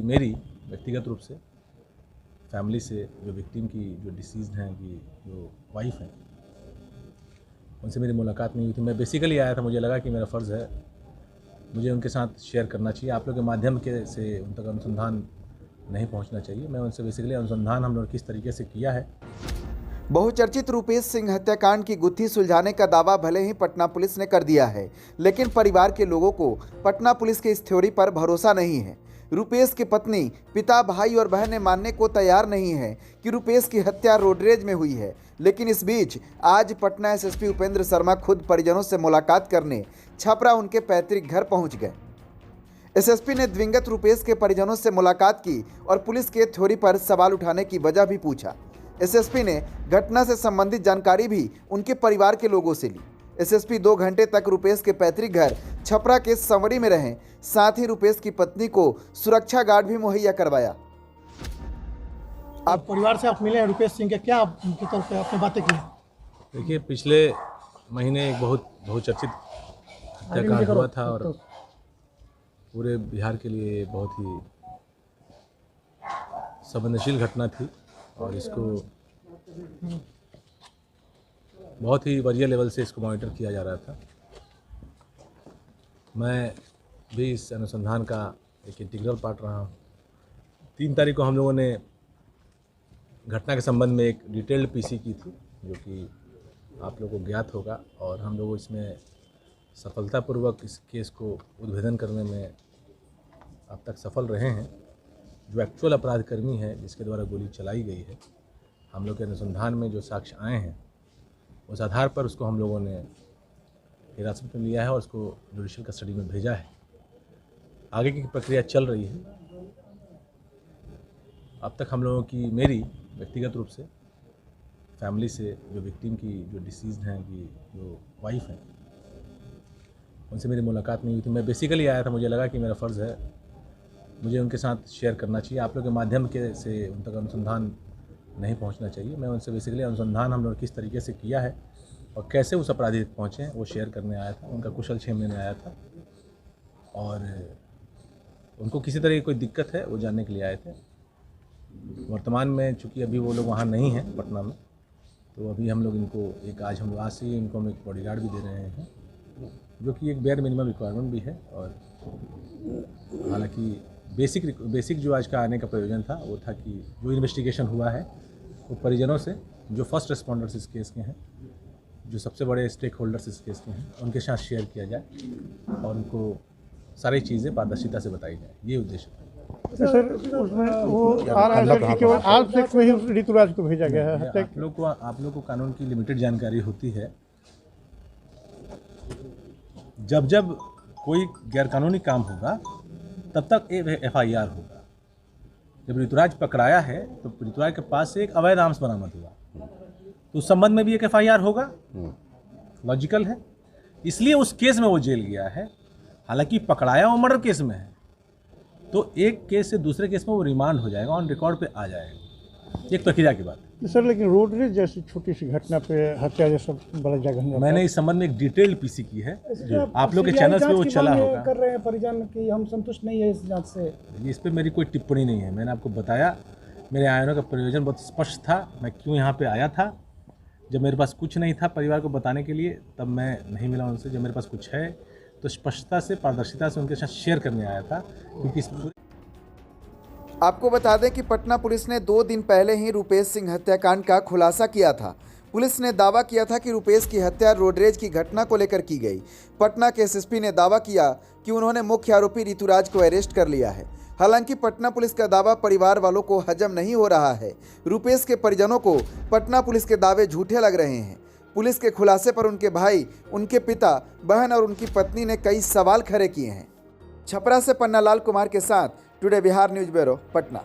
मेरी व्यक्तिगत रूप से फैमिली से जो विक्टिम की जो डिसीज़ हैं की जो वाइफ हैं उनसे मेरी मुलाकात नहीं हुई थी। मैं बेसिकली आया था, मुझे लगा कि मेरा फ़र्ज़ है मुझे उनके साथ शेयर करना चाहिए। आप लोग के माध्यम के से उन तक अनुसंधान नहीं पहुंचना चाहिए। मैं उनसे बेसिकली अनुसंधान हम लोग किस तरीके से किया है। बहुचर्चित रूपेश सिंह हत्याकांड की गुत्थी सुलझाने का दावा भले ही पटना पुलिस ने कर दिया है, लेकिन परिवार के लोगों को पटना पुलिस के इस थ्योरी पर भरोसा नहीं है। रूपेश की पत्नी, पिता, भाई और बहनें मानने को तैयार नहीं है कि रूपेश की हत्या रोडरेज में हुई है। लेकिन इस बीच आज पटना एसएसपी उपेंद्र शर्मा खुद परिजनों से मुलाकात करने छपरा उनके पैतृक घर पहुंच गए। एसएसपी ने दिवंगत रूपेश के परिजनों से मुलाकात की और पुलिस के थ्योरी पर सवाल उठाने की वजह भी पूछा। एसएसपी ने घटना से संबंधित जानकारी भी उनके परिवार के लोगों से ली। एसएसपी 2 घंटे तक रूपेश के पैतृक घर छपरा के संवरी में रहे, साथ ही रूपेश की पत्नी को सुरक्षा गार्ड भी मुहैया करवाया। आप परिवार से आप मिले हैं रूपेश सिंह के, क्या उनके तरफ से आपने बातें की? देखिए, पिछले महीने एक बहुत चर्चित हत्याकांड हुआ था और पूरे बिहार के लिए बहुत ही संवेदनशील घटना थी और इसको बहुत ही वरीय लेवल से इसको मॉनिटर किया जा रहा था। मैं भी इस अनुसंधान का एक इंटीग्रल पार्ट रहा हूँ। 3 तारीख को हम लोगों ने घटना के संबंध में एक डिटेल्ड पीसी की थी, जो कि आप लोगों को ज्ञात होगा, और हम लोग इसमें सफलतापूर्वक इस केस को उद्भेदन करने में अब तक सफल रहे हैं। जो एक्चुअल अपराधकर्मी है जिसके द्वारा गोली चलाई गई है, हम लोग के अनुसंधान में जो साक्ष्य आए हैं उस आधार पर उसको हम लोगों ने हिरासत में लिया है और उसको जुडिशियल कस्टडी में भेजा है। आगे की प्रक्रिया चल रही है। अब तक हम लोगों की, मेरी व्यक्तिगत रूप से फैमिली से जो विक्टिम की जो डिसीज़ हैं की जो वाइफ हैं उनसे मेरी मुलाकात नहीं हुई थी। मैं बेसिकली आया था, मुझे लगा कि मेरा फ़र्ज़ है मुझे उनके साथ शेयर करना चाहिए। आप लोग के माध्यम के से उन तक अनुसंधान नहीं पहुंचना चाहिए। मैं उनसे बेसिकली अनुसंधान हम लोग किस तरीके से किया है और कैसे उस अपराधी तक पहुँचे वो शेयर करने आया था। उनका कुशल क्षेम लेने आया था और उनको किसी तरह की कोई दिक्कत है वो जानने के लिए आए थे। वर्तमान में चूँकि अभी वो लोग वहाँ नहीं हैं पटना में, तो अभी हम लोग इनको आज से ही इनको हम एक बॉडीगार्ड भी दे रहे हैं, जो कि एक बेयर मिनिमम रिक्वायरमेंट भी है। और हालांकि बेसिक जो आज का आने का प्रयोजन था वो था कि जो इन्वेस्टिगेशन हुआ है वो परिजनों से, जो फर्स्ट रिस्पॉन्डर्स इस केस के हैं, जो सबसे बड़े स्टेक होल्डर्स इस केस के हैं, उनके साथ शेयर किया जाए और उनको सारी चीज़ें पारदर्शिता से बताई जाए। ये उद्देश्य था। सर, उसमें वो आ रहा है कि केवल आर्मसेक्स में ही ऋतुराज को भेजा गया है। आप लोग को कानून की लिमिटेड जानकारी होती है। जब कोई गैरकानूनी काम होगा तब तक FIR होगा। जब ऋतुराज पकड़ाया है तो ऋतुराज के पास से एक अवैध आर्म्स बरामद हुआ, तो उस संबंध में भी एक FIR होगा। लॉजिकल है, इसलिए उस केस में वो जेल गया है। हालांकि पकड़ाया वो मर्डर केस में है, तो एक केस से दूसरे केस में वो रिमांड हो जाएगा, ऑन रिकॉर्ड पे आ जाएगा। एक प्रक्रिया की बात है सर। लेकिन रोडरेज जैसी छोटी सी घटना पे हत्या जैसा बड़ा जघन्य, मैंने इस संबंध में एक डिटेल्ड पीसी की है। आप लोग के चैनल्स पे वो चला होगा। कर रहे हैं परिजन कि हम संतुष्ट नहीं है इस जांच से। इस पे मेरी कोई टिप्पणी नहीं है। मैंने आपको बताया, मेरे आने का प्रयोजन बहुत स्पष्ट था। मैं क्यों यहाँ पे आया था। जब मेरे पास कुछ नहीं था परिवार को बताने के लिए, तब मैं नहीं मिला उनसे। जब मेरे पास कुछ है तो स्पष्टता से, पारदर्शिता से उनके साथ शेयर करने आया था। क्योंकि आपको बता दें कि पटना पुलिस ने 2 दिन पहले ही रूपेश सिंह हत्याकांड का खुलासा किया था। पुलिस ने दावा किया था कि रूपेश की हत्या रोडरेज की घटना को लेकर की गई। पटना के एसएसपी ने दावा किया कि उन्होंने मुख्य आरोपी ऋतुराज को अरेस्ट कर लिया है। हालांकि पटना पुलिस का दावा परिवार वालों को हजम नहीं हो रहा है। रूपेश के परिजनों को पटना पुलिस के दावे झूठे लग रहे हैं। पुलिस के खुलासे पर उनके भाई, उनके पिता, बहन और उनकी पत्नी ने कई सवाल खड़े किए हैं। छपरा से पन्नालाल कुमार के साथ today Bihar news bureau, Patna.